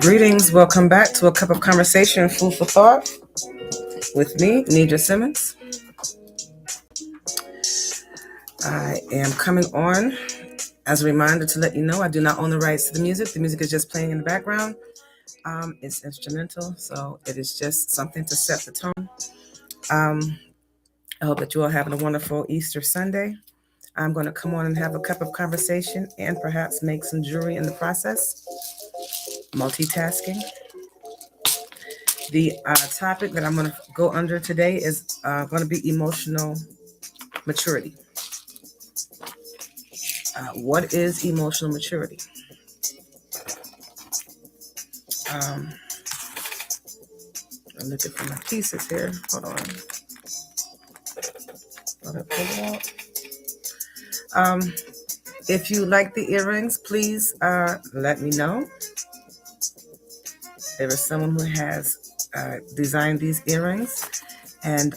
Greetings, welcome back to A Cup of Conversation, Food for Thought, with me, Nidra Simmons. I am coming on as a reminder to let you know I do not own the rights to the music. The music is just playing in the background. It's instrumental, so it is just something to set the tone. I hope that you all having a wonderful Easter Sunday. I'm going to come on and have a cup of conversation and perhaps make some jewelry in the process. Multitasking. The topic that I'm going to go under today is going to be emotional maturity. What is emotional maturity? I'm looking for my pieces here. Hold on. Let me pull it out. If you like the earrings, please let me know. There is someone who has designed these earrings, and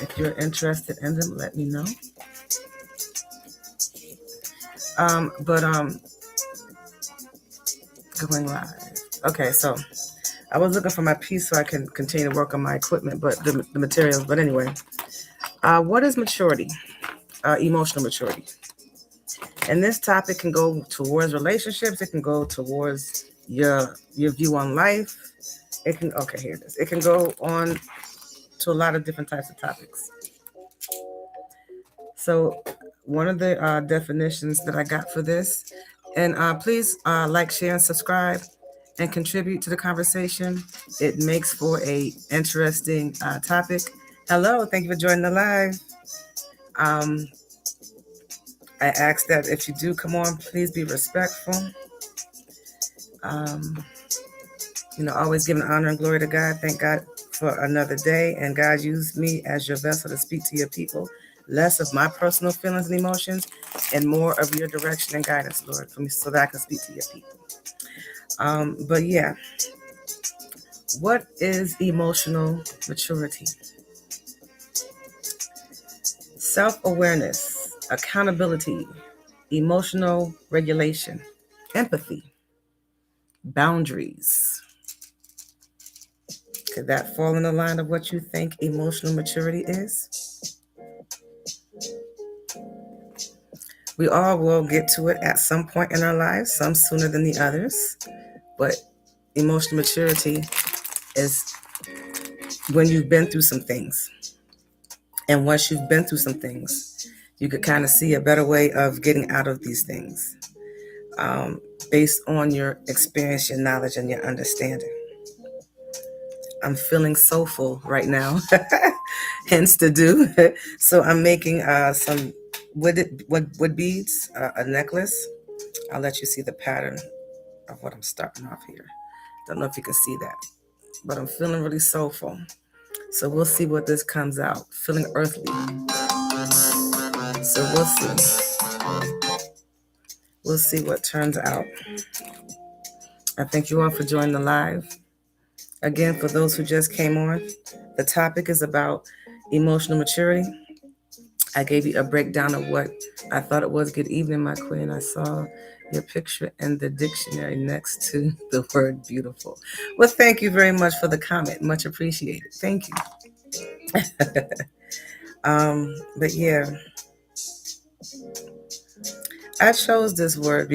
if you're interested in them, let me know. Going live. Okay, so I was looking for my piece so I can continue to work on my equipment, but the materials. But anyway, what is maturity? Emotional maturity. And this topic can go towards relationships. It can go towards your view on life. It can here it is. It can go on to a lot of different types of topics. So one of the definitions that I got for this, and please like, share, and subscribe, and contribute to the conversation. It makes for a interesting topic. Hello, thank you for joining the live. I ask that if you do come on, please be respectful. Always giving honor and glory to God. Thank God for another day, and God used me as your vessel to speak to your people. Less of my personal feelings and emotions, and more of your direction and guidance, Lord, for me, so that I can speak to your people. But yeah, what is emotional maturity? Self-awareness, accountability, emotional regulation, empathy, boundaries. Could that fall in the line of what you think emotional maturity is? We all will get to it at some point in our lives, some sooner than the others. But emotional maturity is when you've been through some things. And once you've been through some things, you could kind of see a better way of getting out of these things based on your experience, your knowledge, and your understanding. I'm feeling so full right now, hence to do. So I'm making some wood beads, a necklace. I'll let you see the pattern of what I'm starting off here. Don't know if you can see that, but I'm feeling really soulful. So we'll see what this comes out. Feeling earthly. So we'll see. We'll see what turns out. I thank you all for joining the live. Again, for those who just came on, the topic is about emotional maturity. I gave you a breakdown of what I thought it was. Good evening, my queen. I saw your picture in the dictionary next to the word beautiful. Well, thank you very much for the comment. Much appreciated. Thank you. But yeah, I chose this word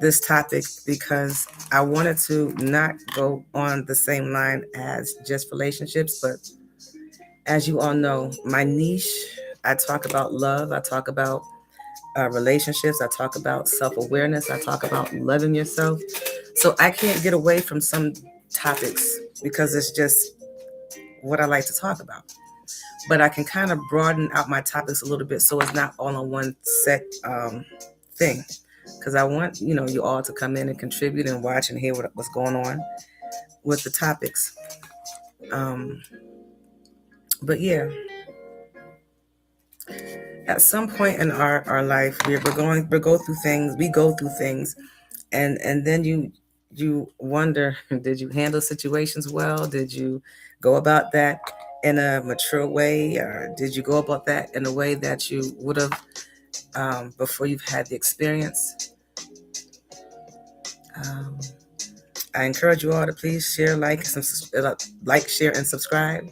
this topic because I wanted to not go on the same line as just relationships, but as you all know, my niche, I talk about love, I talk about relationships, I talk about self-awareness, I talk about loving yourself. So I can't get away from some topics because it's just what I like to talk about. But I can kind of broaden out my topics a little bit so it's not all on one set thing. Because I want, you all to come in and contribute and watch and hear what's going on with the topics. But yeah, at some point in our life, we go through things, and then you wonder, did you handle situations well? Did you go about that in a mature way, or did you go about that in a way that you would have before you've had the experience? Um, I encourage you all to please share, like, share, and subscribe.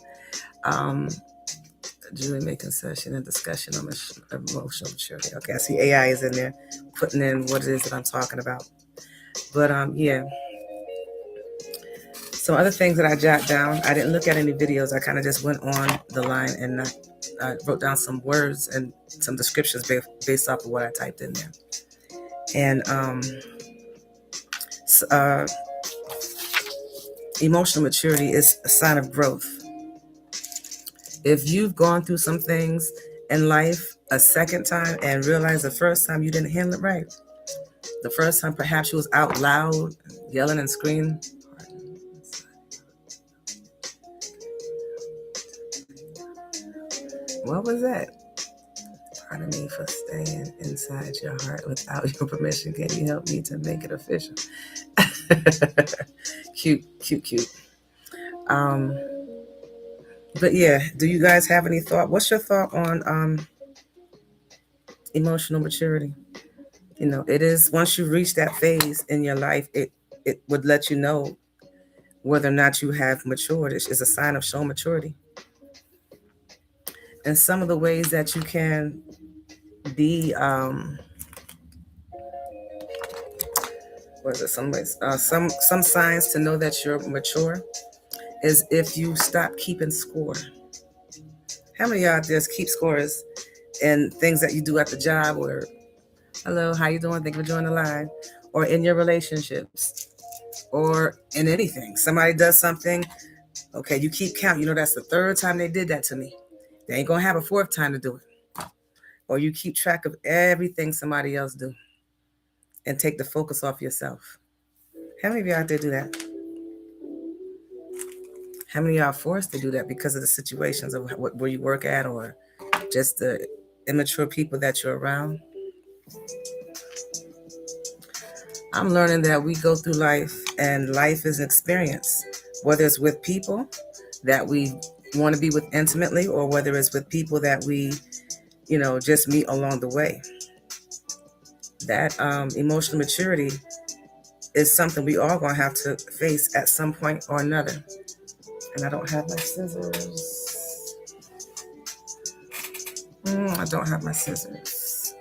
Julie making session and discussion on emotional maturity. Okay, I see AI is in there putting in what it is that I'm talking about. But yeah. Some other things that I jot down, I didn't look at any videos. I kind of just went on the line and I wrote down some words and some descriptions based off of what I typed in there. And emotional maturity is a sign of growth. If you've gone through some things in life a second time and realized the first time you didn't handle it right, the first time perhaps you was out loud, yelling and screaming. What was that? Pardon me for staying inside your heart without your permission. Can you help me to make it official? Cute. But yeah, do you guys have any thought? What's your thought on emotional maturity? You know, it is once you reach that phase in your life, it would let you know whether or not you have matured. It's a sign of showing maturity. And some of the ways that you can be some signs to know that you're mature is if you stop keeping score. How many of y'all out there keep scores in things that you do at the job, or hello, how you doing? Thank you for joining the line. Or in your relationships, or in anything. Somebody does something, okay, you keep count. You know, that's the third time they did that to me. They ain't gonna have a fourth time to do it. Or you keep track of everything somebody else do and take the focus off yourself. How many of you out there do that? How many of y'all are forced to do that because of the situations of where you work at, or just the immature people that you're around? I'm learning that we go through life, and life is an experience, whether it's with people that we want to be with intimately, or whether it's with people that we, just meet along the way. That emotional maturity is something we all going to have to face at some point or another. And I don't have my scissors. I don't have my scissors.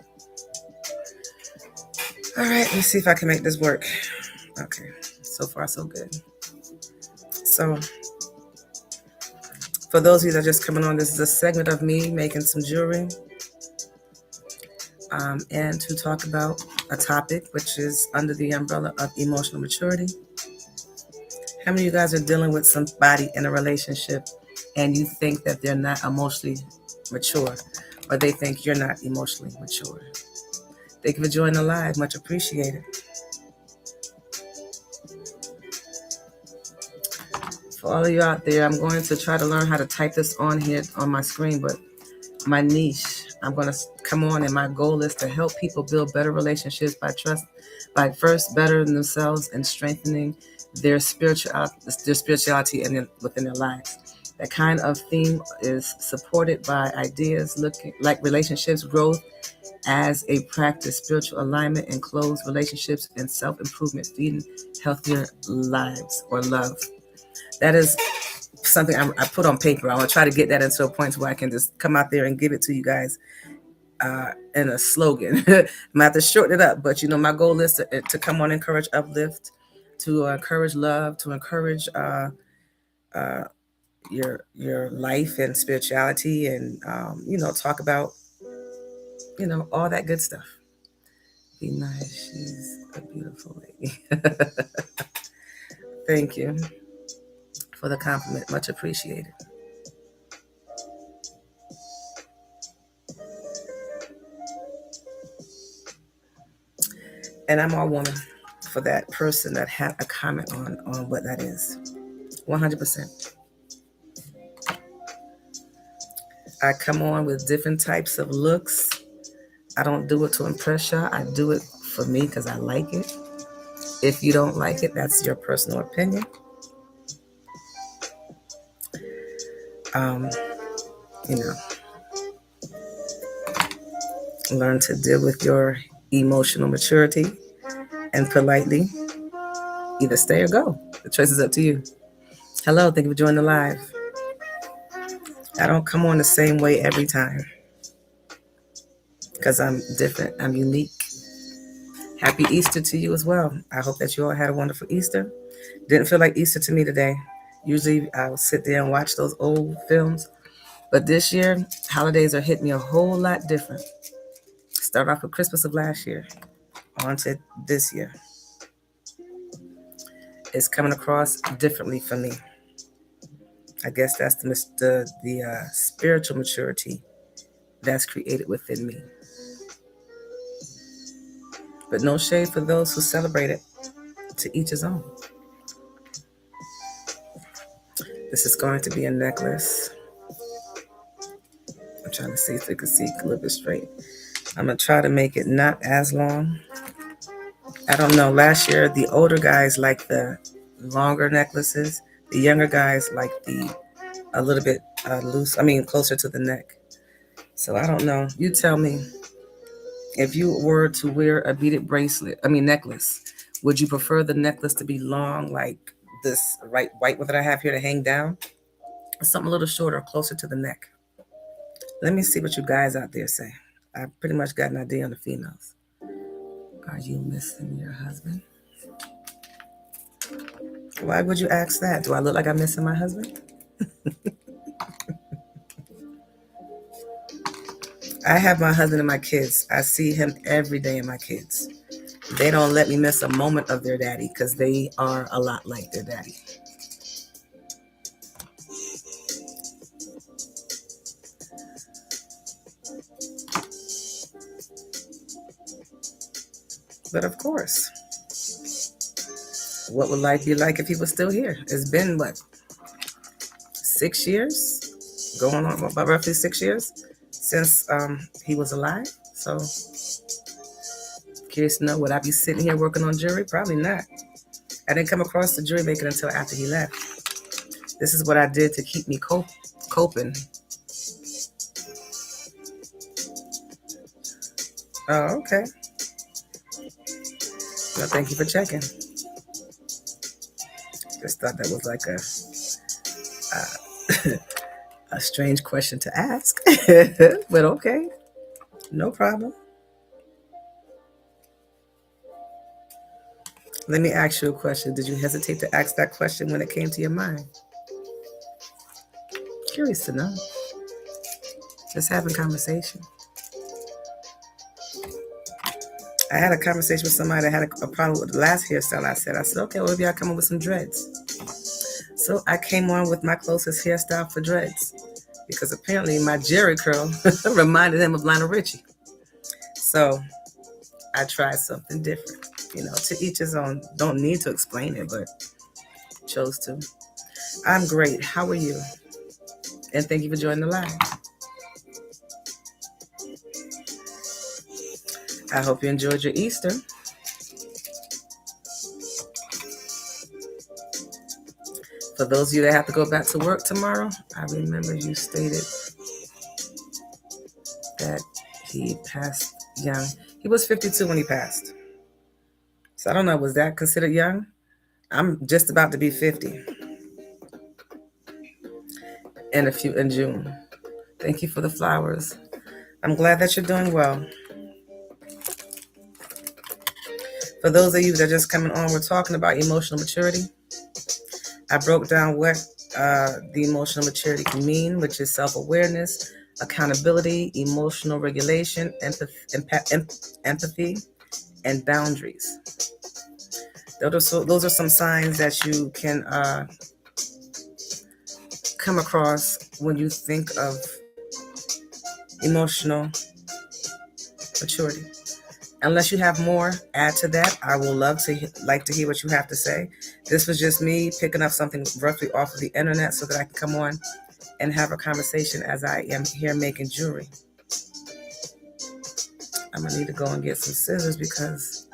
All right, let's see if I can make this work. Okay, so far so good. So, for those of you that are just coming on, this is a segment of me making some jewelry, and to talk about a topic which is under the umbrella of emotional maturity. How many of you guys are dealing with somebody in a relationship and you think that they're not emotionally mature, or they think you're not emotionally mature? Thank you for joining the live. Much appreciated. For all of you out there, I'm going to try to learn how to type this on here on my screen, but my niche, I'm going to come on, and my goal is to help people build better relationships by first bettering themselves and strengthening their spirituality within their lives. That kind of theme is supported by ideas looking like relationships growth as a practice, spiritual alignment, and close relationships, and self-improvement, feeding healthier lives or love. That is something I put on paper. I want to try to get that into a point where I can just come out there and give it to you guys in a slogan. I'm going to have to shorten it up, but my goal is to come on, encourage, uplift, to encourage love, to encourage your life and spirituality, and talk about all that good stuff. Be nice. She's a beautiful lady. Thank you for the compliment. Much appreciated. And I'm all woman for that person that had a comment on what that is. 100%. I come on with different types of looks. I don't do it to impress y'all. I do it for me because I like it. If you don't like it, that's your personal opinion. Learn to deal with your emotional maturity and politely either stay or go. The choice is up to you. Hello, thank you for joining the live. I don't come on the same way every time because I'm different. I'm unique. Happy Easter to you as well. I hope that you all had a wonderful Easter. Didn't feel like Easter to me today. Usually I will sit there and watch those old films. But this year, holidays are hitting me a whole lot different. Start off with Christmas of last year, on to this year. It's coming across differently for me. I guess that's the spiritual maturity that's created within me. But no shade for those who celebrate it. To each his own. This is going to be a necklace. I'm trying to see if you can see a little bit straight. I'm going to try to make it not as long. I don't know. Last year, the older guys like the longer necklaces. The younger guys like the a little bit loose. I mean, closer to the neck. So I don't know. You tell me. If you were to wear a beaded necklace, would you prefer the necklace to be long, like this white one that I have here to hang down, or something a little shorter, closer to the neck? Let me see what you guys out there say. I pretty much got an idea on the females. Are you missing your husband? Why would you ask that? Do I look like I'm missing my husband? I have my husband and my kids. I see him every day in my kids. They don't let me miss a moment of their daddy because they are a lot like their daddy. But of course, what would life be like if he was still here? It's been, 6 years? Going on about roughly 6 years since he was alive. So, curious to know, would I be sitting here working on jewelry? Probably not. I didn't come across the jewelry making until after he left. This is what I did to keep me coping. Oh, okay. Well, thank you for checking. Just thought that was like a strange question to ask. But okay. No problem. Let me ask you a question. Did you hesitate to ask that question when it came to your mind? Curious to know. Just having conversation. I had a conversation with somebody that had a problem with the last hairstyle I said, okay, well, maybe I'll come up with some dreads. So I came on with my closest hairstyle for dreads because apparently my Jerry curl reminded him of Lionel Richie. So I tried something different. To each his own. Don't need to explain it, but chose to. I'm great. How are you? And thank you for joining the live. I hope you enjoyed your Easter. For those of you that have to go back to work tomorrow, I remember you stated that he passed young. He was 52 when he passed. So I don't know, was that considered young? I'm just about to be 50 in June. Thank you for the flowers. I'm glad that you're doing well. For those of you that are just coming on, we're talking about emotional maturity. I broke down what the emotional maturity can mean, which is self-awareness, accountability, emotional regulation, empathy, and boundaries. Those are some signs that you can come across when you think of emotional maturity. Unless you have more, add to that. I will like to hear what you have to say. This was just me picking up something roughly off of the internet so that I can come on and have a conversation as I am here making jewelry. I'm going to need to go and get some scissors because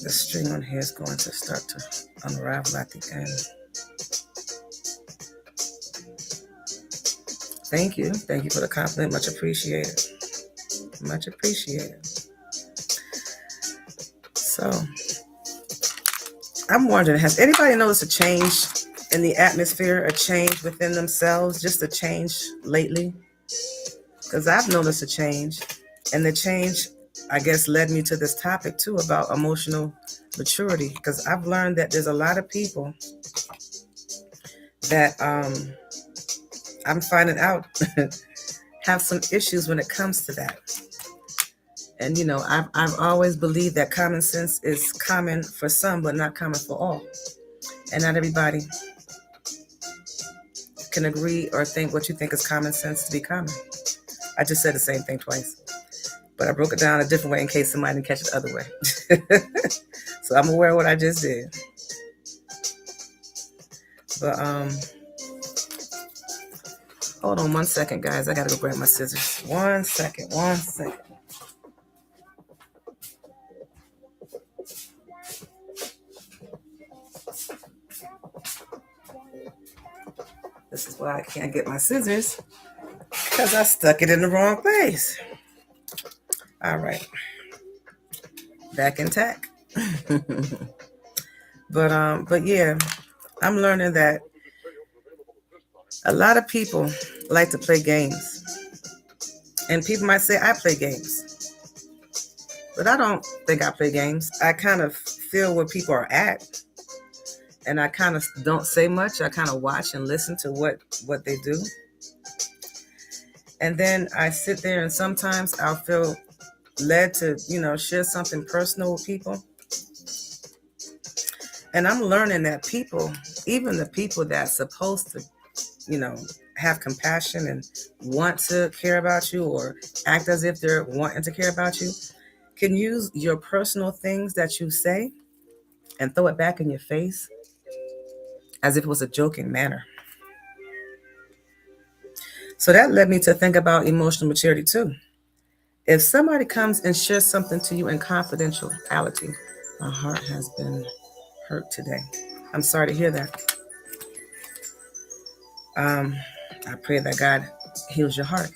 the string on here is going to start to unravel at the end. Thank you. Thank you for the compliment. Much appreciated. Much appreciated. So, I'm wondering, has anybody noticed a change in the atmosphere, a change within themselves, just a change lately? Because I've noticed a change. And the change, I guess, led me to this topic too about emotional maturity. Because I've learned that there's a lot of people that I'm finding out have some issues when it comes to that. And I've always believed that common sense is common for some, but not common for all. And not everybody can agree or think what you think is common sense to be common. I just said the same thing twice, but I broke it down a different way in case somebody didn't catch it the other way. So I'm aware of what I just did. But hold on 1 second, guys. I gotta go grab my scissors. 1 second. This is why I can't get my scissors, because I stuck it in the wrong place. All right. Back intact. But yeah, I'm learning that a lot of people like to play games. And people might say I play games. But I don't think I play games. I kind of feel where people are at. And I kind of don't say much. I kind of watch and listen to what they do. And then I sit there and sometimes I'll feel led to, share something personal with people. And I'm learning that people, even the people that's supposed to, have compassion and want to care about you or act as if they're wanting to care about you, can use your personal things that you say and throw it back in your face as if it was a joking manner. So that led me to think about emotional maturity too. If somebody comes and shares something to you in confidentiality, my heart has been hurt today. I'm sorry to hear that. I pray that God heals your heart.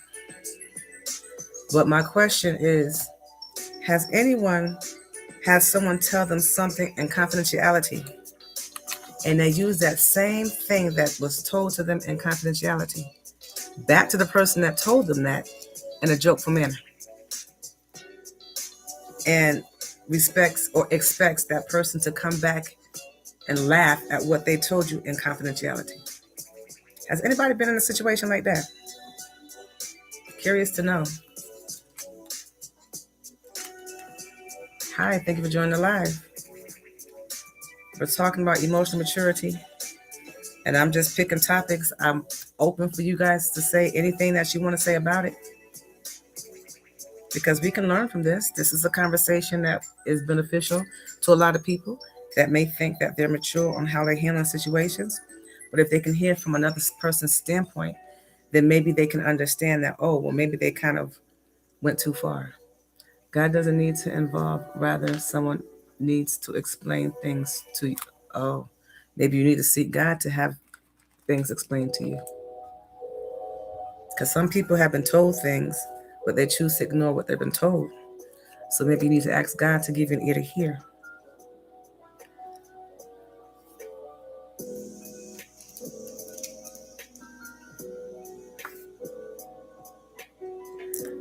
But my question is, has someone tell them something in confidentiality and they use that same thing that was told to them in confidentiality back to the person that told them that in a jokeful manner and respects or expects that person to come back and laugh at what they told you in confidentiality? Has anybody been in a situation like that? Curious to know. Hi, thank you for joining the live. We're talking about emotional maturity, and I'm just picking topics. I'm open for you guys to say anything that you want to say about it, because we can learn from this. This is a conversation that is beneficial to a lot of people that may think that they're mature on how they handle situations. But if they can hear from another person's standpoint, then maybe they can understand that, oh, well, maybe they kind of went too far. God doesn't need to involve, rather someone needs to explain things to you. Oh, maybe you need to seek God to have things explained to you. Because some people have been told things, but they choose to ignore what they've been told. So maybe you need to ask God to give you an ear to hear.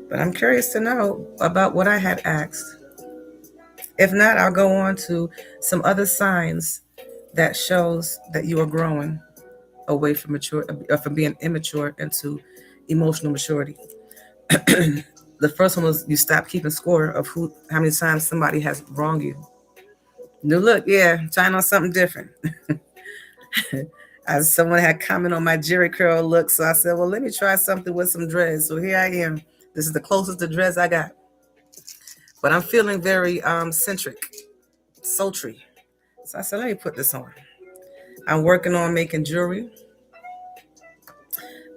But I'm curious to know about what I had asked. If not, I'll go on to some other signs that shows that you are growing away from from being immature into emotional maturity. The first one was you stop keeping score of how many times somebody has wronged you. New look, yeah, trying on something different. As someone had comment on my Jerry curl look, so I said, well, let me try something with some dreads. So here I am. This is the closest to dreads I got. But I'm feeling very centric, sultry. So I said, let me put this on. I'm working on making jewelry.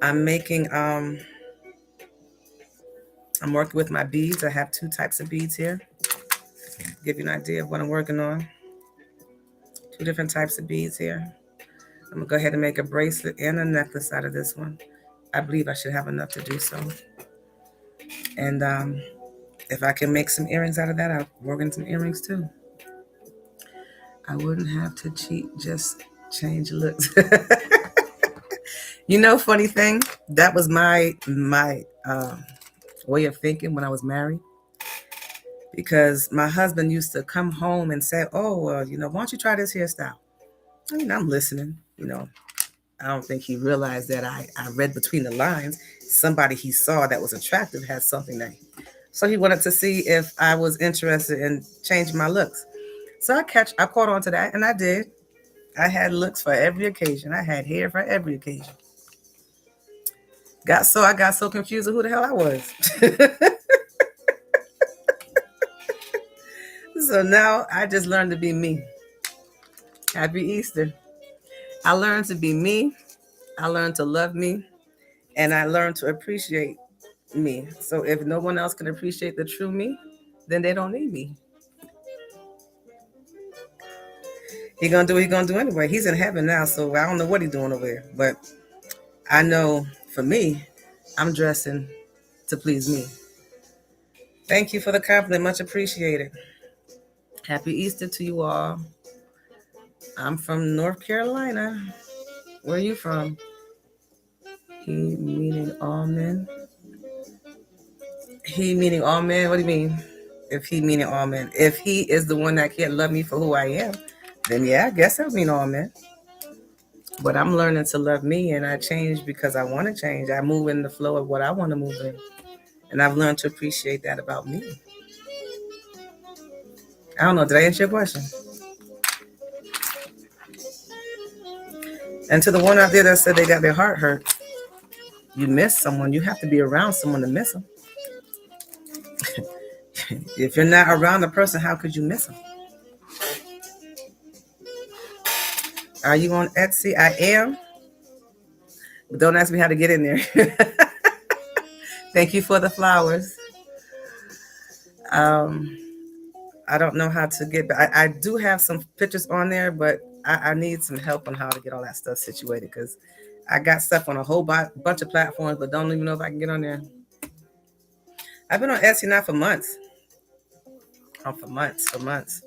I'm working with my beads. I have 2 types of beads here. Give you an idea of what I'm working on. 2 different types of beads here. I'm going to go ahead and make a bracelet and a necklace out of this one. I believe I should have enough to do so. And if I can make some earrings out of that, I'll work on some earrings too. I wouldn't have to cheat, just change looks. Funny thing, that was my way of thinking when I was married. Because my husband used to come home and say, "Oh, well, why don't you try this hairstyle?" I'm listening. I don't think he realized that I read between the lines. Somebody he saw that was attractive had something that, so he wanted to see if I was interested in changing my looks. So I caught on to that, and I did. I had looks for every occasion. I had hair for every occasion. I got so confused with who the hell I was. So now I just learned to be me. Happy Easter. I learned to be me. I learned to love me, and I learned to appreciate me. So if no one else can appreciate the true me, then they don't need me. He gonna do what he gonna do anyway. He's in heaven now, so I don't know what he's doing over there. But I know for me, I'm dressing to please me. Thank you for the compliment, much appreciated. Happy Easter to you all. I'm from North Carolina. Where are you from? He meaning all men. He meaning all men. What do you mean? If he meaning all men, if he is the one that can't love me for who I am, then yeah, I guess that would mean all men. But I'm learning to love me, and I change because I want to change. I move in the flow of what I want to move in, and I've learned to appreciate that about me. I don't know. Did I answer your question? And to the one out there that said they got their heart hurt, you miss someone. You have to be around someone to miss them. If you're not around the person, how could you miss them? Are you on Etsy? I am. But don't ask me how to get in there. Thank you for the flowers. I don't know how to get back. I do have some pictures on there, but I need some help on how to get all that stuff situated because I got stuff on a whole bunch of platforms, but don't even know if I can get on there. I've been on Etsy now for months. For months.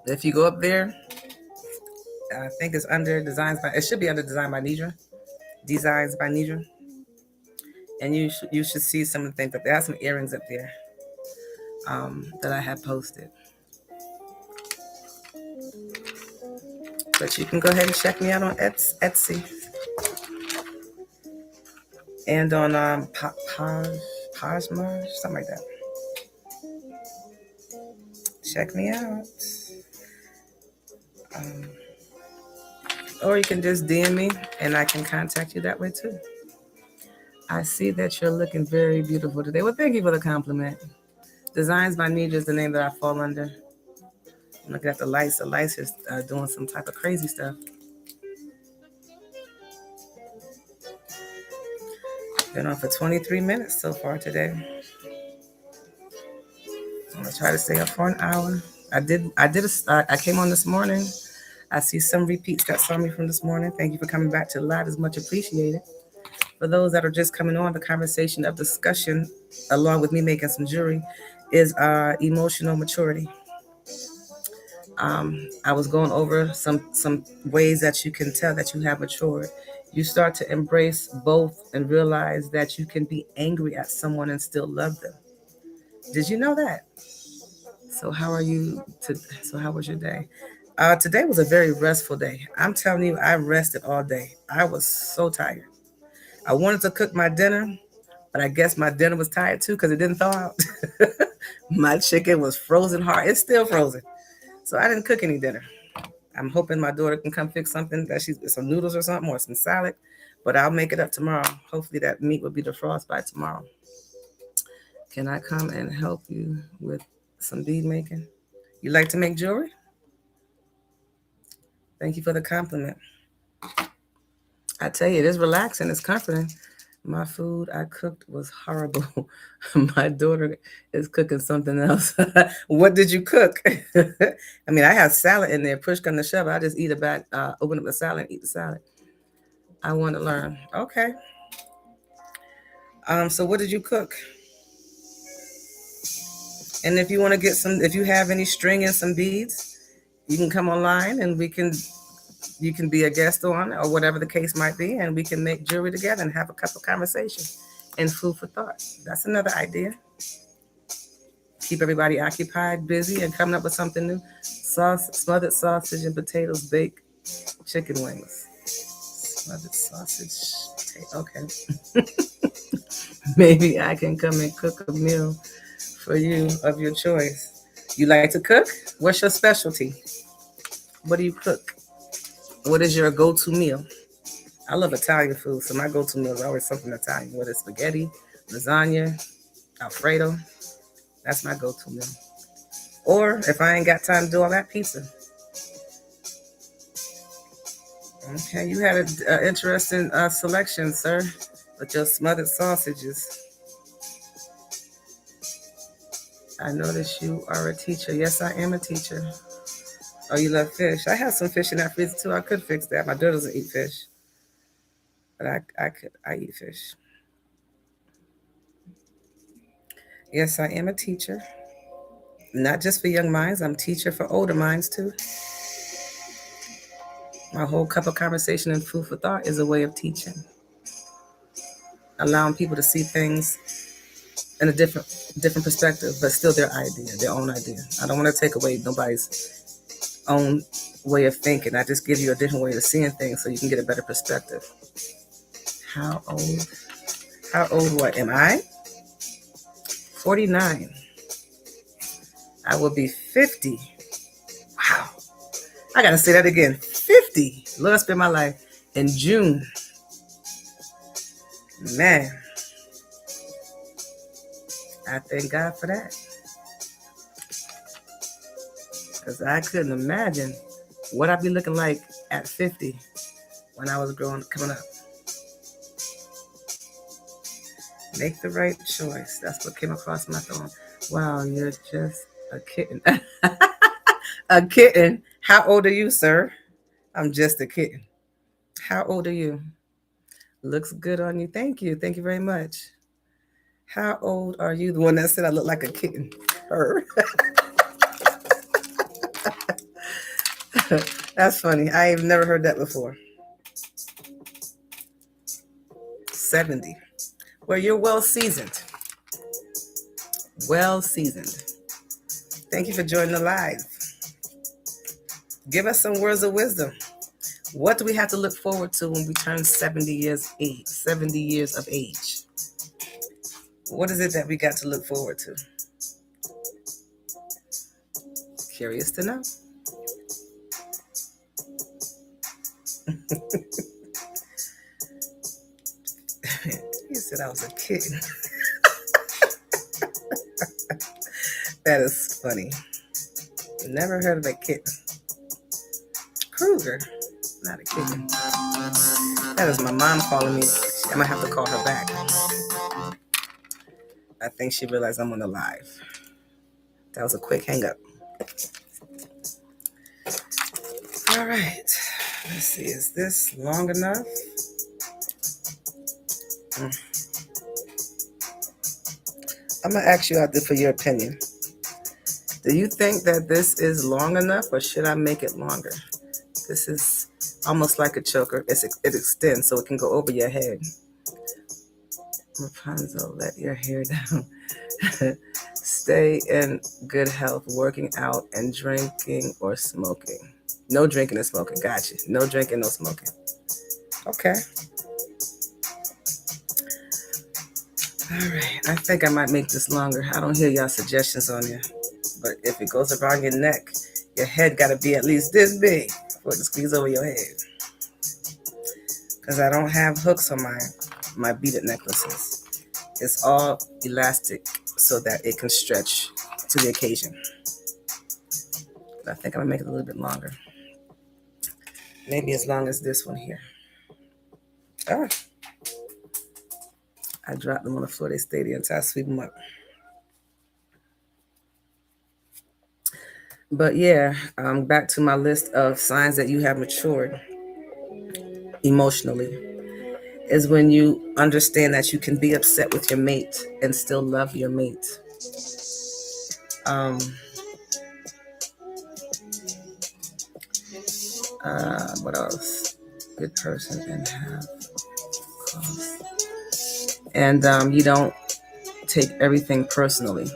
If you go up there, I think it's under Designs by. It should be under Design by Nidra. Designs by Nidra. And you should see some of the things up there. I have some earrings up there that I have posted. But you can go ahead and check me out on Etsy. And on Poshmark, something like that. Check me out. Or you can just DM me and I can contact you that way too. I see that you're looking very beautiful today. Well, thank you for the compliment. Designs by Nidra is the name that I fall under. I'm looking at the lights. The lights is doing some type of crazy stuff. Been on for 23 minutes so far today. I'm gonna try to stay up for an hour. I came on this morning. I see some repeats that saw me from this morning. Thank you for coming back to the live. It's much appreciated. For those that are just coming on, the conversation of discussion, along with me making some jewelry, is emotional maturity. I was going over some ways that you can tell that you have matured. You start to embrace both and realize that you can be angry at someone and still love them. Did you know that? So how are you? So how was your day? Today was a very restful day. I'm telling you, I rested all day. I was so tired. I wanted to cook my dinner, but I guess my dinner was tired too because it didn't thaw out. My chicken was frozen hard. It's still frozen. So I didn't cook any dinner. I'm hoping my daughter can come fix something some noodles or something or some salad, but I'll make it up tomorrow. Hopefully that meat will be defrosted by tomorrow. Can I come and help you with some bead making? You like to make jewelry? Thank you for the compliment. I tell you, it is relaxing. It's comforting. My food I cooked was horrible. My daughter is cooking something else. What did you cook? I mean, I have salad in there. Push come to shove, I just eat a bag, open up the salad and eat the salad. I want to learn. Okay. So what did you cook? And if you want to get some, if you have any string and some beads, you can come online and you can be a guest on, or whatever the case might be, and we can make jewelry together and have a couple conversations and food for thought. That's another idea. Keep everybody occupied, busy, and coming up with something new. Smothered sausage and potatoes, baked chicken wings. Smothered sausage, okay. Maybe I can come and cook a meal for you of your choice. You like to cook? What's your specialty? What do you cook? What is your go-to meal? I love Italian food, so my go-to meal is always something Italian, whether it's spaghetti, lasagna, Alfredo. That's my go-to meal. Or if I ain't got time to do all that, pizza. Okay, you had an interesting selection, sir, with your smothered sausages. I noticed you are a teacher. Yes, I am a teacher. Oh, you love fish. I have some fish in that freezer too. I could fix that. My daughter doesn't eat fish, but I eat fish. Yes, I am a teacher. Not just for young minds. I'm a teacher for older minds too. My whole cup of conversation and food for thought is a way of teaching, allowing people to see things in a different perspective, but still their idea, their own idea. I don't want to take away nobody's own way of thinking. I just give you a different way of seeing things so you can get a better perspective. How old? How old what am I? 49. I will be 50. Wow. I gotta say that again. 50. Lord, spend my life in June. Man. I thank God for that. Because I couldn't imagine what I'd be looking like at 50 when I was coming up. Make the right choice. That's what came across my phone. Wow, you're just a kitten. A kitten. How old are you, sir? I'm just a kitten. How old are you? Looks good on you. Thank you. Thank you very much. How old are you? The one that said I look like a kitten. Her. That's funny. I've never heard that before. 70. Well, you're well seasoned. Well seasoned. Thank you for joining the live. Give us some words of wisdom. What do we have to look forward to when we turn 70 years of age? What is it that we got to look forward to? Curious to know. You said I was a kitten. That is funny. Never heard of a kitten. Kruger, not a kitten. That is my mom calling me. I might have to call her back. I think she realized I'm on the live. That was a quick hang up. All right. Let's see. Is this long enough? I'm going to ask you out there for your opinion. Do you think that this is long enough, or should I make it longer? This is almost like a choker. It extends so it can go over your head. Rapunzel, let your hair down. Stay in good health, working out, and drinking or smoking. No drinking and smoking. Gotcha. No drinking, no smoking. Okay. All right. I think I might make this longer. I don't hear y'all suggestions on there. But if it goes around your neck, your head got to be at least this big for it to squeeze over your head. Because I don't have hooks on my beaded necklaces. It's all elastic so that it can stretch to the occasion. But I think I'm going to make it a little bit longer. Maybe as long as this one here. Ah. I dropped them on the floor. They stayed there until I sweep them up. But yeah, back to my list of signs that you have matured emotionally is when you understand that you can be upset with your mate and still love your mate. Um, what else? Good person and have cause. And you don't take everything personally.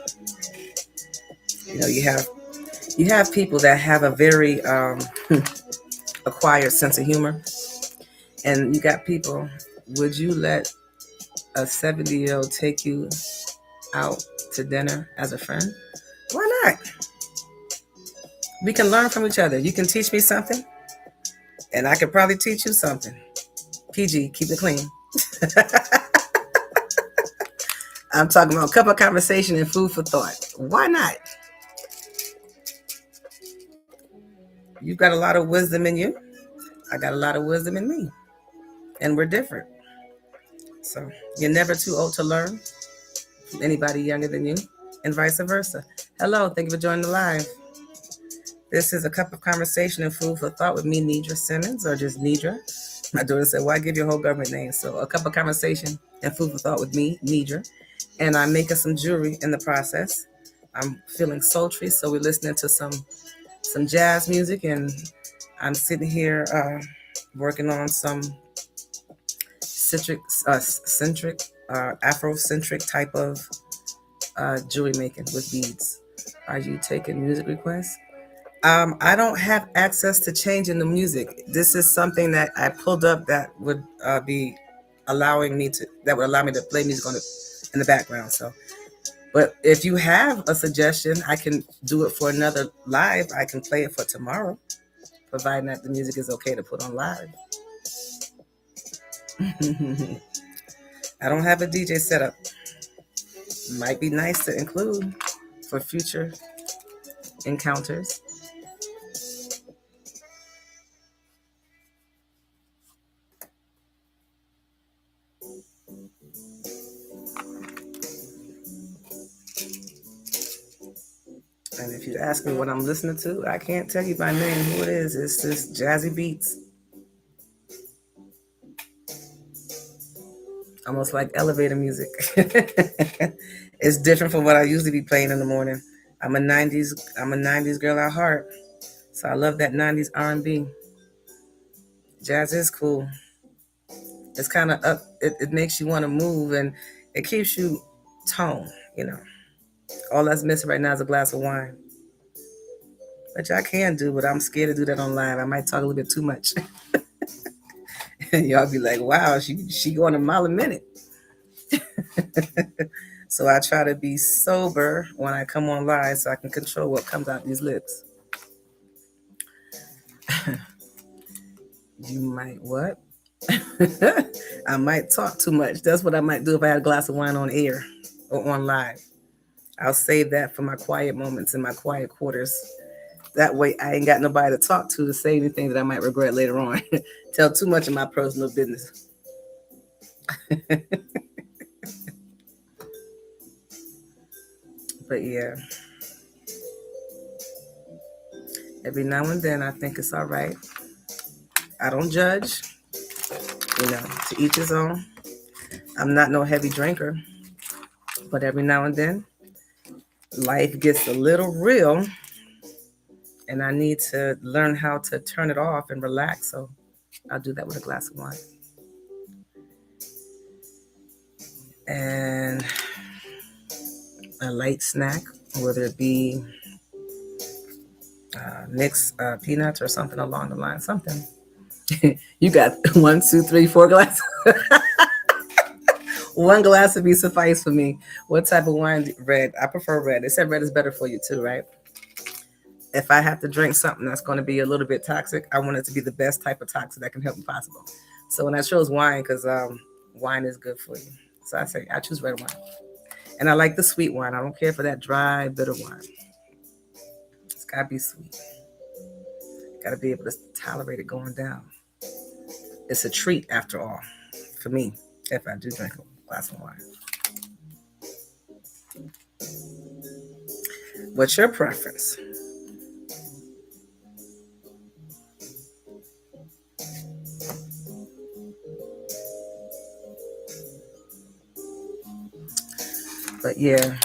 You know, you have people that have a very acquired sense of humor, and you got people. Would you let a 70-year-old take you out to dinner as a friend? Why not? We can learn from each other. You can teach me something, and I could probably teach you something. PG, keep it clean. I'm talking about a cup of conversation and food for thought. Why not? You've got a lot of wisdom in you. I got a lot of wisdom in me. And we're different. So you're never too old to learn from anybody younger than you, and vice versa. Hello, thank you for joining the live. This is a cup of conversation and food for thought with me, Nidra Simmons, or just Nidra. My daughter said, why give your whole government name? So a cup of conversation and food for thought with me, Nidra. And I'm making some jewelry in the process. I'm feeling sultry, so we're listening to some jazz music, and I'm sitting here working on some Afrocentric type of jewelry making with beads. Are you taking music requests? I don't have access to changing the music. This is something that I pulled up that would be allowing me to play music in the background. So, but if you have a suggestion, I can do it for another live. I can play it for tomorrow, providing that the music is okay to put on live. I don't have a DJ setup. Might be nice to include for future encounters. And if you ask me what I'm listening to, I can't tell you by name who it is. It's just jazzy beats. Almost like elevator music. It's different from what I usually be playing in the morning. I'm a 90s girl at heart. So I love that 90s R&B. Jazz is cool. It's kind of up. It makes you want to move, and it keeps you toned, you know. All that's missing right now is a glass of wine. Which I can do, but I'm scared to do that online. I might talk a little bit too much. Y'all be like, wow, she going a mile a minute. So I try to be sober when I come on live so I can control what comes out these lips. You might what? I might talk too much. That's what I might do if I had a glass of wine on air or on live. I'll save that for my quiet moments in my quiet quarters. That way I ain't got nobody to talk to say anything that I might regret later on. Tell too much of my personal business. But yeah. Every now and then I think it's all right. I don't judge. You know, to each his own. I'm not no heavy drinker. But every now and then life gets a little real. And I need to learn how to turn it off and relax. So I'll do that with a glass of wine. And a light snack, whether it be mixed peanuts or something along the line. Something. You got 1, 2, 3, 4 glasses. One glass would be suffice for me. What type of wine? Red. I prefer red. They said red is better for you too, right? If I have to drink something that's going to be a little bit toxic, I want it to be the best type of toxic that can help me possible. So when I chose wine, because wine is good for you. So I choose red wine. And I like the sweet wine. I don't care for that dry, bitter wine. It's got to be sweet. Got to be able to tolerate it going down. It's a treat after all, for me, if I do drink a glass of wine. What's your preference? But yeah,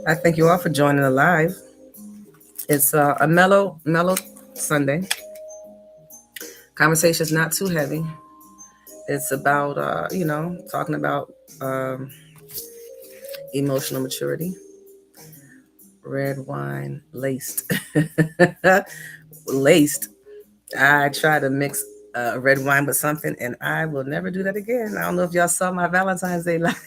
I thank you all for joining the live. It's a mellow Sunday. Conversation's not too heavy. It's about, talking about um, emotional maturity, red wine laced. Laced. I try to mix red wine with something, and I will never do that again. I don't know if y'all saw my Valentine's Day live.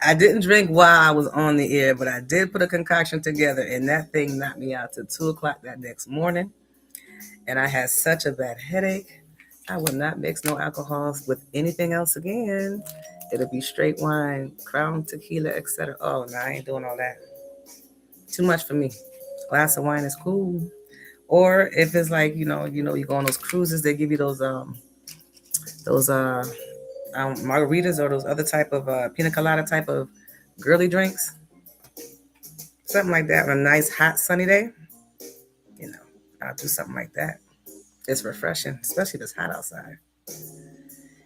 I didn't drink while I was on the air, but I did put a concoction together, and that thing knocked me out to 2 o'clock that next morning. And I had such a bad headache. I will not mix no alcohols with anything else again. It'll be straight wine, Crown tequila, etc. Oh no, I ain't doing all that. Too much for me. Glass of wine is cool. Or if it's like you go on those cruises, they give you those margaritas or those other type of pina colada type of girly drinks, something like that on a nice hot sunny day. You know, I'll do something like that. It's refreshing, especially if it's hot outside.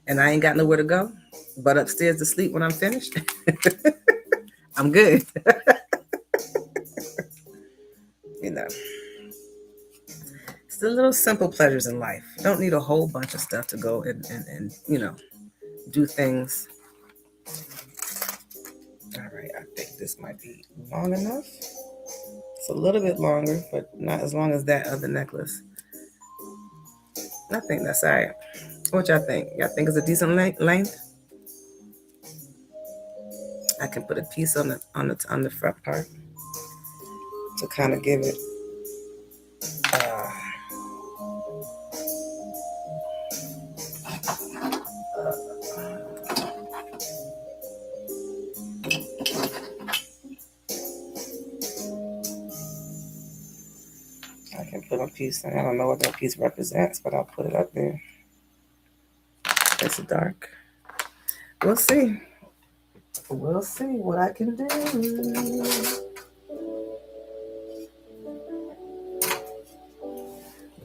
And I ain't got nowhere to go but upstairs to sleep when I'm finished. I'm good. you know, it's the little simple pleasures in life. You don't need a whole bunch of stuff to go and do things. All right, I think this might be long enough. It's a little bit longer, but not as long as that other necklace. I think that's all right. What y'all think? Y'all think it's a decent length? I can put a piece on the front part to kind of give it. Uh, I can put a piece. I don't know what that piece represents, but I'll put it up there. It's dark. We'll see. We'll see what I can do.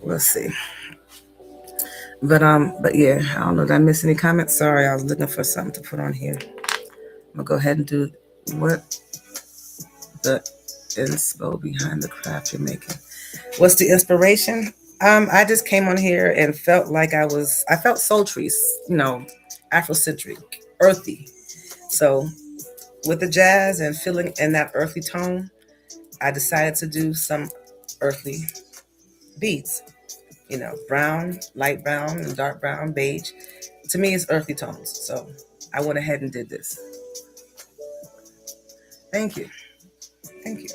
We'll see. But yeah, I don't know. Did I miss any comments? Sorry, I was looking for something to put on here. I'm gonna go ahead and do what the inspo behind the craft you're making. What's the inspiration? I just came on here and felt like I felt sultry, Afrocentric, earthy. So with the jazz and feeling in that earthy tone, I decided to do some earthly beats. Brown, light brown, and dark brown, beige. To me, it's earthy tones. So I went ahead and did this. Thank you. Thank you.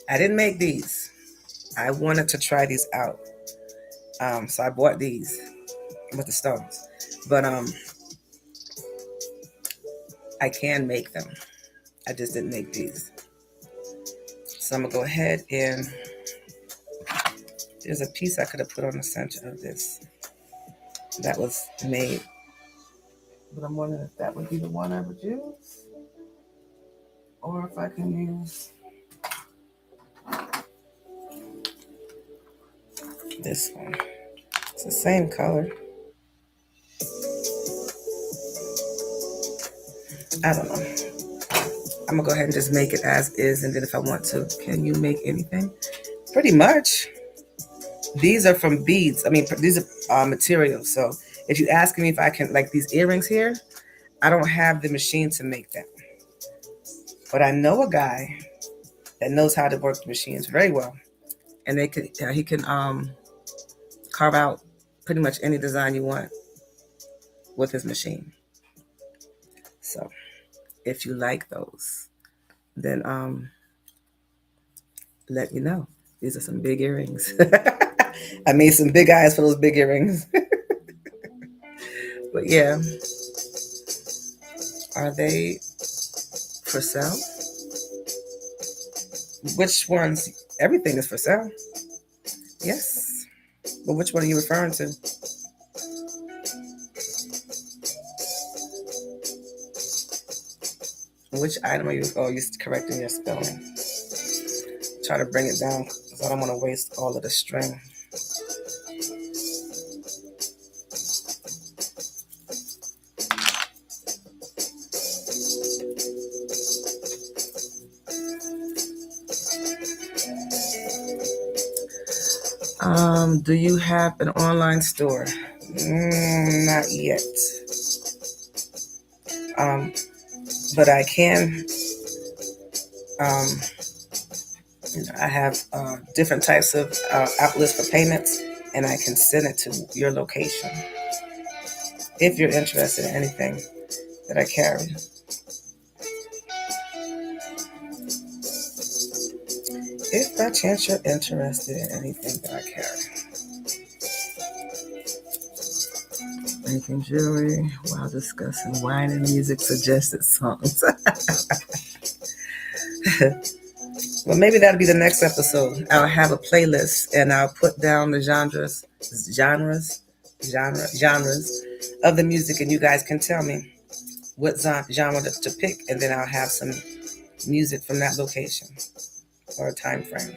I didn't make these. I wanted to try these out. So I bought these with the stones. But I can make them. I just didn't make these. So I'm going to go ahead and there's a piece I could have put on the center of this that was made. But I'm wondering if that would be the one I would use. Or if I can use this one. It's the same color. I don't know. I'm gonna go ahead and just make it as is, and then if I want to, can you make anything? Pretty much. These are from beads. I mean, these are materials. So if you ask me if I can, like these earrings here, I don't have the machine to make them. But I know a guy that knows how to work the machines very well, and he can carve out pretty much any design you want with his machine. So if you like those, then let me know. These are some big earrings. I made some big eyes for those big earrings. But yeah, are they for sale? Which ones? Everything is for sale. Yes. But which one are you referring to? Which item are you? Oh, you're correcting your spelling. Try to bring it down because I don't want to waste all of the string. Do you have an online store? Not yet. But I can. I have different types of outlets for payments, and I can send it to your location if you're interested in anything that I carry. If by chance you're interested in anything that I carry. Making jewelry while discussing wine and music suggested songs. Well, maybe that'll be the next episode. I'll have a playlist and I'll put down the genres of the music, and you guys can tell me what genre to pick, and then I'll have some music from that location or a time frame.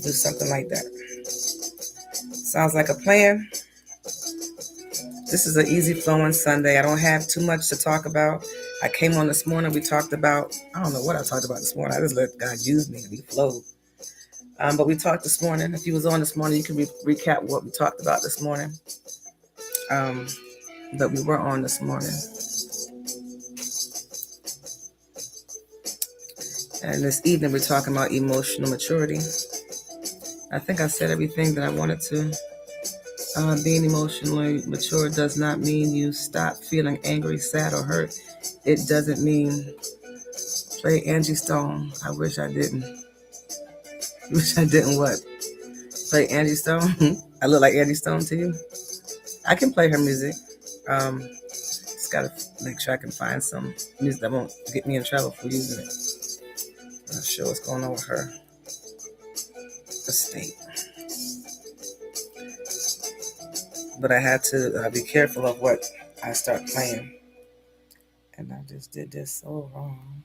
Do something like that. Sounds like a plan. This is an easy flowing Sunday. I don't have too much to talk about. I came on this morning. We talked about, I don't know what I talked about this morning. I just let God use me and we flowed. But we talked this morning. If you was on this morning, you can recap what we talked about this morning. But we were on this morning. And this evening, we're talking about emotional maturity. I think I said everything that I wanted to. Being emotionally mature does not mean you stop feeling angry, sad, or hurt. It doesn't mean play Angie Stone. I wish I didn't. Wish I didn't what? Play Angie Stone? I look like Angie Stone to you? I can play her music. Just gotta make sure I can find some music that won't get me in trouble for using it. I'm not sure what's going on with her estate. But I had to be careful of what I start playing. And I just did this so wrong.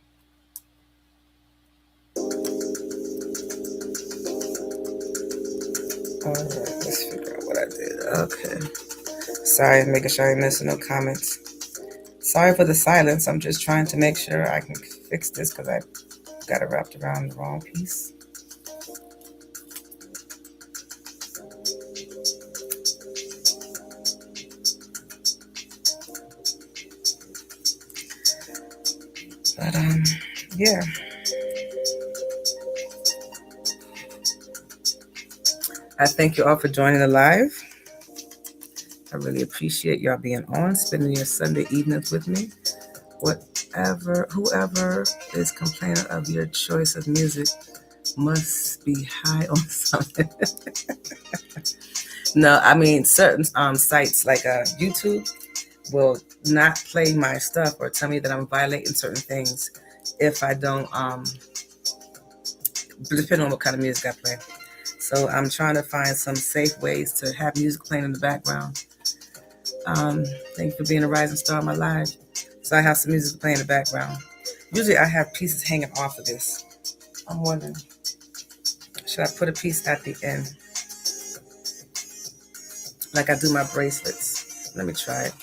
Alright, let's figure out what I did. Okay. Sorry, making sure I ain't missing no comments. Sorry for the silence. I'm just trying to make sure I can fix this because I got it wrapped around the wrong piece. But yeah. I thank you all for joining the live. I really appreciate y'all being on, spending your Sunday evenings with me. Whoever is complaining of your choice of music must be high on something. No, I mean certain sites like YouTube will not play my stuff or tell me that I'm violating certain things if I don't, depending on what kind of music I play. So I'm trying to find some safe ways to have music playing in the background. Thank you for being a rising star in my life. So I have some music playing in the background. Usually I have pieces hanging off of this. I'm wondering, should I put a piece at the end? Like I do my bracelets. Let me try it.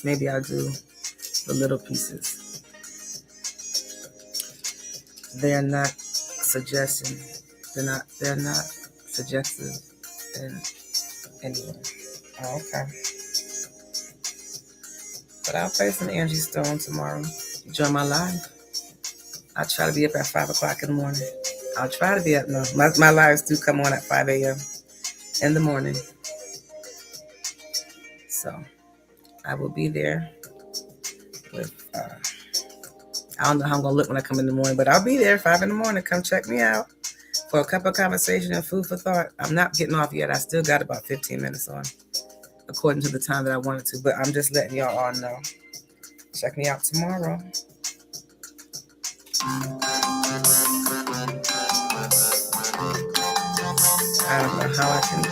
Maybe I'll do the little pieces. They're not suggesting. They're not suggestive in anyway. Oh, okay. But I'll play some Angie Stone tomorrow. You join my live. I'll try to be up at 5 o'clock in the morning. I'll try to be up. No, my lives do come on at 5 a.m. in the morning. So I will be there with, I don't know how I'm going to look when I come in the morning, but I'll be there 5 in the morning. Come check me out for a cup of conversation and food for thought. I'm not getting off yet. I still got about 15 minutes on, according to the time that I wanted to, but I'm just letting y'all all know. Check me out tomorrow. I don't know how I can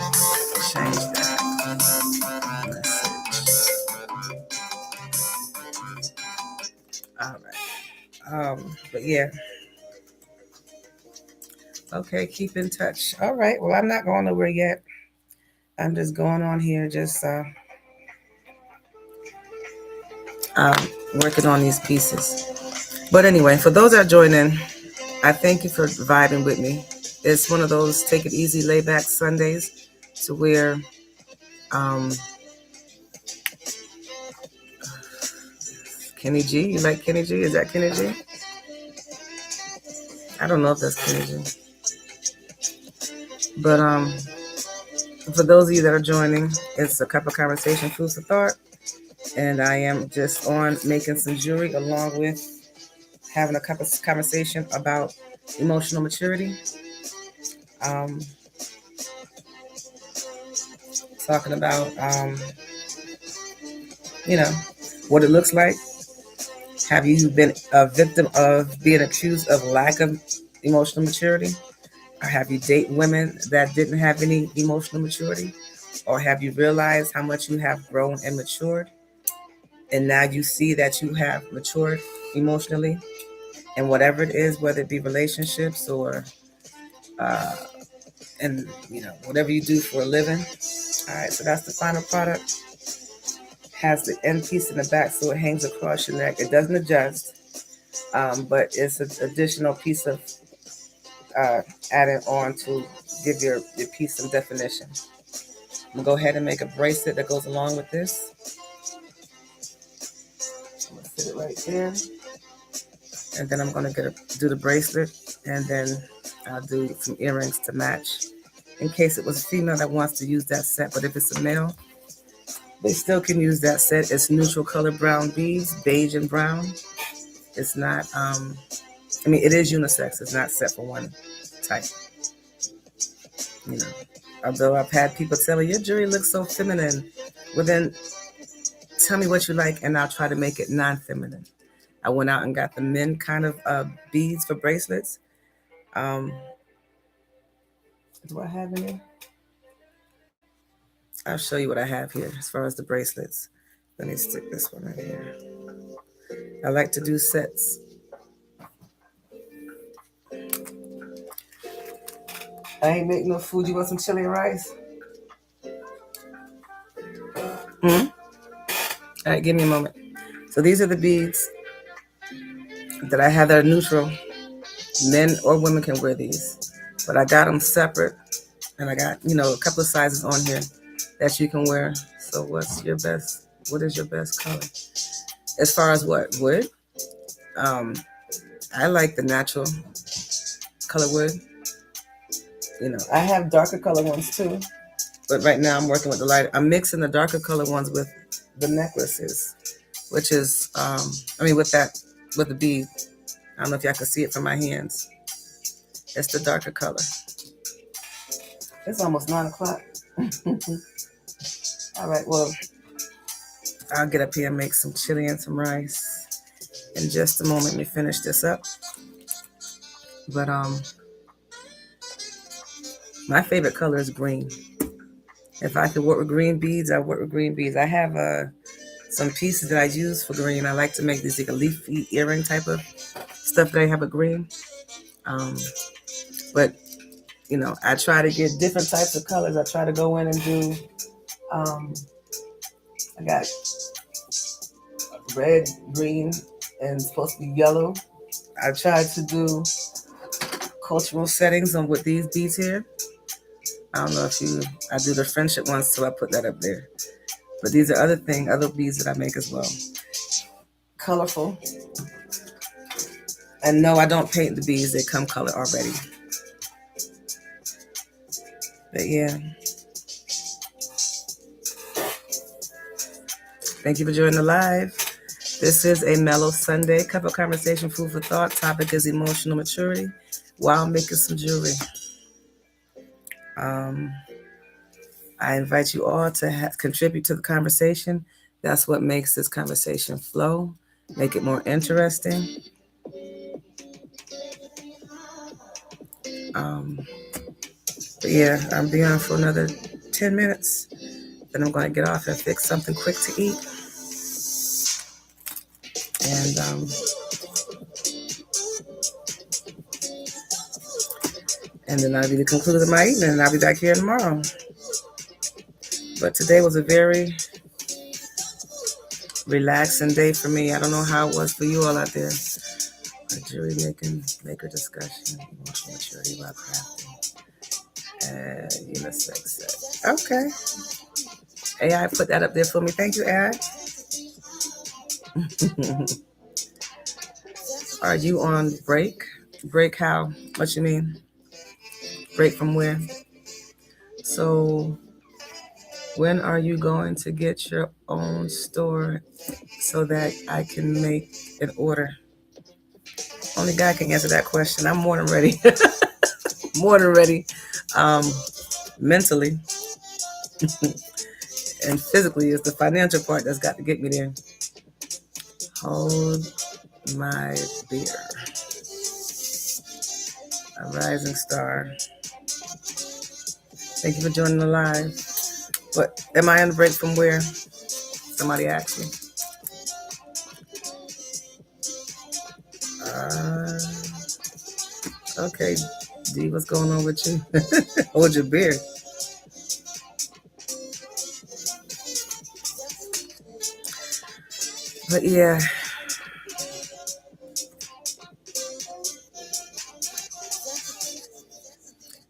change that message. All right. But yeah. Okay, keep in touch. All right. Well, I'm not going nowhere yet. I'm just going on here, just working on these pieces. But anyway, for those that join in, I thank you for vibing with me It's one of those take it easy, lay back Sundays to where Kenny G. You like Kenny G? Is that Kenny G? I don't know if that's Kenny G. But for those of you that are joining, it's a cup of conversation, food for thought. And I am just on making some jewelry along with having a cup of conversation about emotional maturity. Talking about, what it looks like. Have you been a victim of being accused of lack of emotional maturity? Or have you dated women that didn't have any emotional maturity? Or have you realized how much you have grown and matured? And now you see that you have matured emotionally, and whatever it is, whether it be relationships or, whatever you do for a living. All right, so that's the final product. Has the end piece in the back, so it hangs across your neck. It doesn't adjust, but it's an additional piece of added on to give your piece some definition. I'm gonna go ahead and make a bracelet that goes along with this. I'm gonna sit it right there, and then I'm gonna do the bracelet, and then I'll do some earrings to match. In case it was a female that wants to use that set, but if it's a male, they still can use that set. It's neutral color brown beads, beige and brown. It's not, it is unisex. It's not set for one type. Although I've had people tell me, your jewelry looks so feminine. Well, then tell me what you like, and I'll try to make it non-feminine. I went out and got the men kind of beads for bracelets. Do I have any? I'll show you what I have here as far as the bracelets. Let me stick this one right here. I like to do sets. I ain't making no food. You want some chili and rice? All right, give me a moment. So these are the beads that I have that are neutral. Men or women can wear these. But I got them separate. And I got, a couple of sizes on here that you can wear. So what is your best color? As far as what? Wood? I like the natural color wood. I have darker color ones too. But right now I'm working with the light. I'm mixing the darker color ones with the necklaces, which is, with the bead. I don't know if y'all can see it from my hands. It's the darker color. It's almost 9:00. All right, well, I'll get up here and make some chili and some rice in just a moment. Let me finish this up. But my favorite color is green. If I could work with green beads, I work with green beads. I have some pieces that I use for green. I like to make these like a leafy earring type of stuff that I have with green. But I try to get different types of colors. I try to go in and do, I got red, green, and supposed to be yellow. I tried to do cultural settings on with these beads here. I don't know if I do the friendship ones, so I put that up there. But these are other beads that I make as well. Colorful. And no, I don't paint the beads. They come colored already. But yeah. Thank you for joining the live. This is a mellow Sunday. Cup of conversation, food for thought. Topic is emotional maturity while making some jewelry. I invite you all to contribute to the conversation. That's what makes this conversation flow, make it more interesting. But yeah, I'll be on for another 10 minutes. Then I'm going to get off and fix something quick to eat. And then I'll be the conclusion of my evening, and I'll be back here tomorrow. But today was a very relaxing day for me. I don't know how it was for you all out there. Jury maker discussion, emotional maturity while crafting, and unisex set. Okay. AI put that up there for me. Thank you, AI. Are you on break? Break how? What you mean? Break from where? So when are you going to get your own store so that I can make an order? Only God can answer that question. I'm more than ready. More than ready. Um, mentally and physically, it's the financial part that's got to get me there. Hold my beer. A rising star. Thank you for joining the live. But am I on the break from where? Somebody asked me. Okay, D, what's going on with you? Hold your beer. But yeah.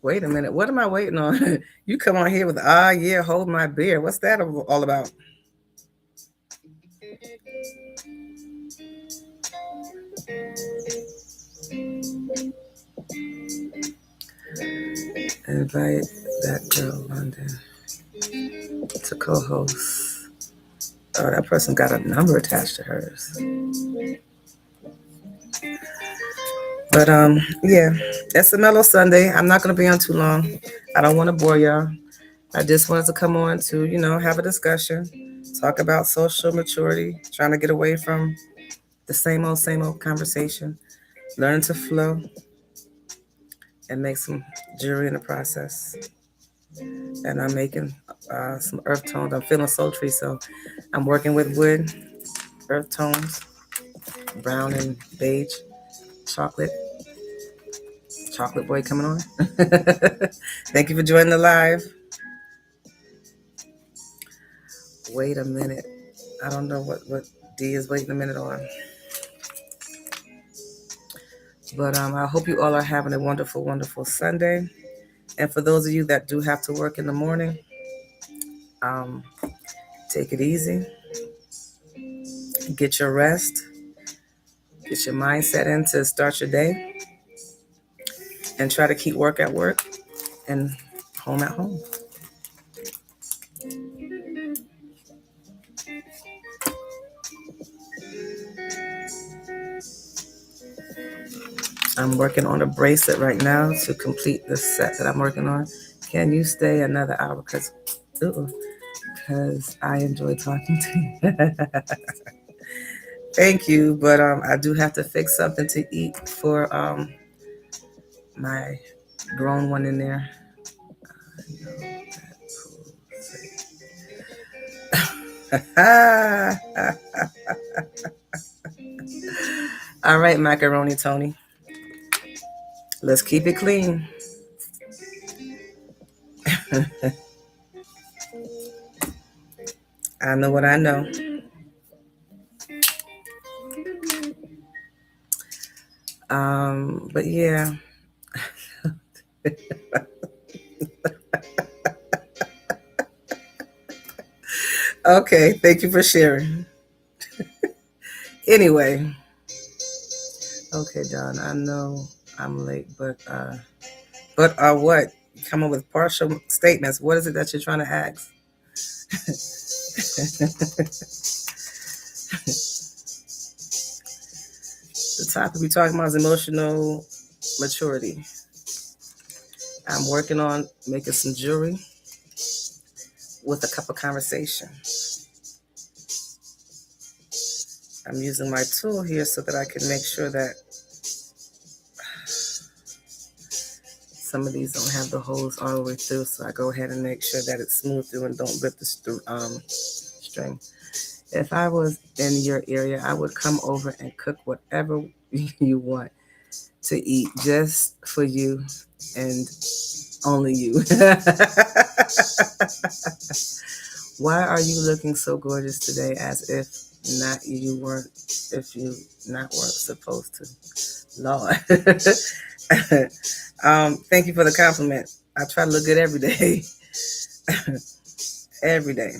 Wait a minute. What am I waiting on? You come on here with, yeah, hold my beer. What's that all about? Invite that girl, London, to co-host. Oh, that person got a number attached to hers. But yeah, it's a mellow Sunday. I'm not gonna be on too long. I don't want to bore y'all. I just wanted to come on to, have a discussion, talk about social maturity, trying to get away from the same old conversation, learn to flow, and make some jewelry in the process. And I'm making some earth tones. I'm feeling sultry, so I'm working with wood, earth tones, brown and beige, chocolate. Chocolate boy coming on. Thank you for joining the live. Wait a minute. I don't know what D is waiting a minute on. But I hope you all are having a wonderful, wonderful Sunday. And for those of you that do have to work in the morning, take it easy. Get your rest. Get your mindset in to start your day. And try to keep work at work and home at home. I'm working on a bracelet right now to complete the set that I'm working on. Can you stay another hour? Because I enjoy talking to you. Thank you, but I do have to fix something to eat for my grown one in there. All right, Macaroni Tony. Let's keep it clean. I know what I know. But yeah. Okay, thank you for sharing. Anyway. Okay, John, I know I'm late, but what? Come up with partial statements. What is it that you're trying to ask? The topic we're talking about is emotional maturity. I'm working on making some jewelry with a cup of conversation. I'm using my tool here so that I can make sure that some of these don't have the holes all the way through. So I go ahead and make sure that it's smooth through and don't rip the string. If I was in your area, I would come over and cook whatever you want to eat just for you and only you. Why are you looking so gorgeous today as if you weren't supposed to? Lord. Thank you for the compliment. I try to look good every day. Every day.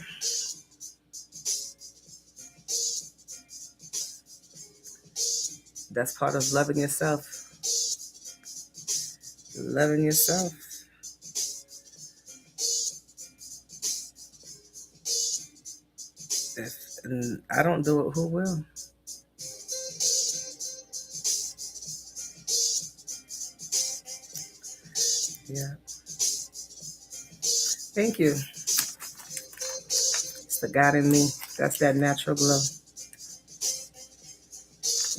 That's part of loving yourself. Loving yourself. If I don't do it, who will? Yeah. Thank you. It's the God in me. That's that natural glow.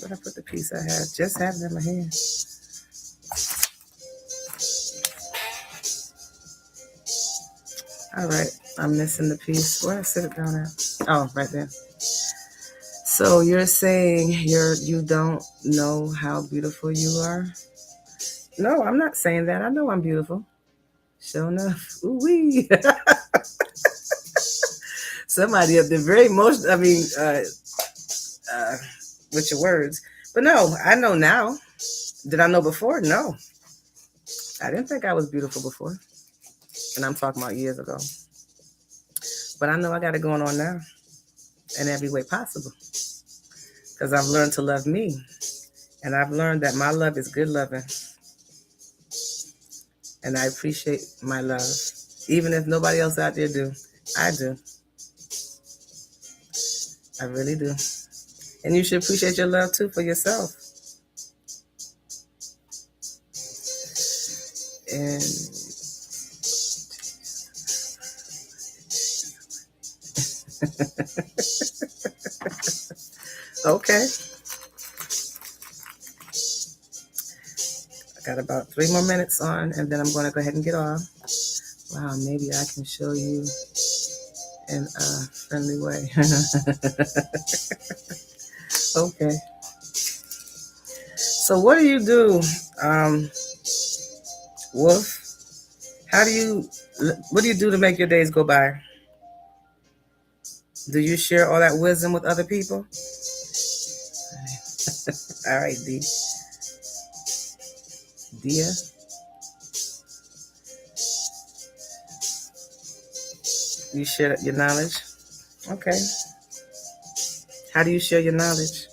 Where'd I put the piece I had? Just had it in my hand. All right. I'm missing the piece. Where did I sit it down at? Oh, right there. So you're saying you don't know how beautiful you are? No, I'm not saying that. I know I'm beautiful. Sure enough. Ooh wee. Somebody up there very emotional. I mean, with your words. But no, I know now. Did I know before? No. I didn't think I was beautiful before. And I'm talking about years ago. But I know I got it going on now in every way possible. Because I've learned to love me. And I've learned that my love is good loving. And I appreciate my love. Even if nobody else out there do. I do. I really do. And you should appreciate your love too for yourself. And okay. I got about 3 more minutes on, and then I'm going to go ahead and get off. Wow, maybe I can show you in a friendly way. Okay. So what do you do, Wolf? What do you do to make your days go by? Do you share all that wisdom with other people? All right, Dia. You share your knowledge? Okay. How do you share your knowledge?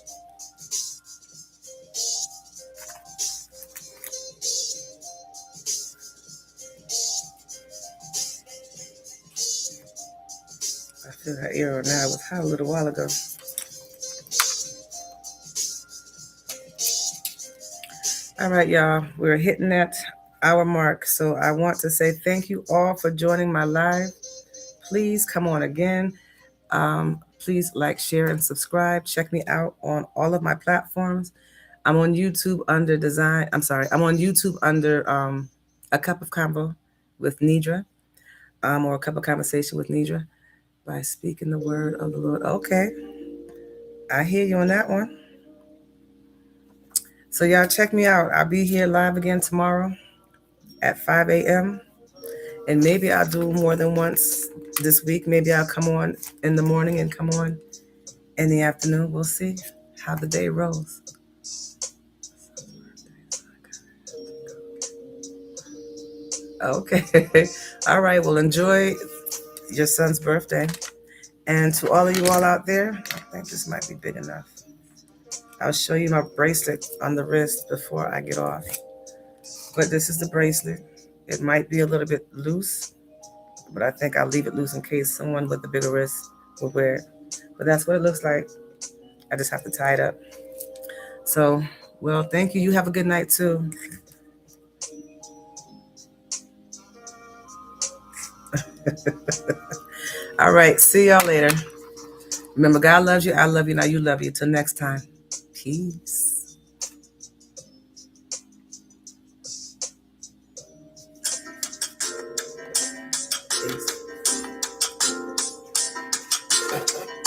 I feel that arrow now. It was hot a little while ago. All right, y'all. We're hitting that hour mark. So I want to say thank you all for joining my live. Please come on again. Please like, share, and subscribe. Check me out on all of my platforms. I'm on YouTube under design. I'm sorry. I'm on YouTube under A Cup of Convo with Nidra, or A Cup of Conversation with Nidra by speaking the word of the Lord. Okay. I hear you on that one. So y'all check me out. I'll be here live again tomorrow at 5 a.m. And maybe I'll do more than once this week. Maybe I'll come on in the morning and come on in the afternoon. We'll see how the day rolls. Okay. All right. Well, enjoy your son's birthday. And to all of you all out there, I think this might be big enough. I'll show you my bracelet on the wrist before I get off. But this is the bracelet. It might be a little bit loose, but I think I'll leave it loose in case someone with a bigger wrist will wear it. But that's what it looks like. I just have to tie it up. So, well, thank you. You have a good night too. All right. See y'all later. Remember, God loves you. I love you. Now you love you. Till next time. Peace.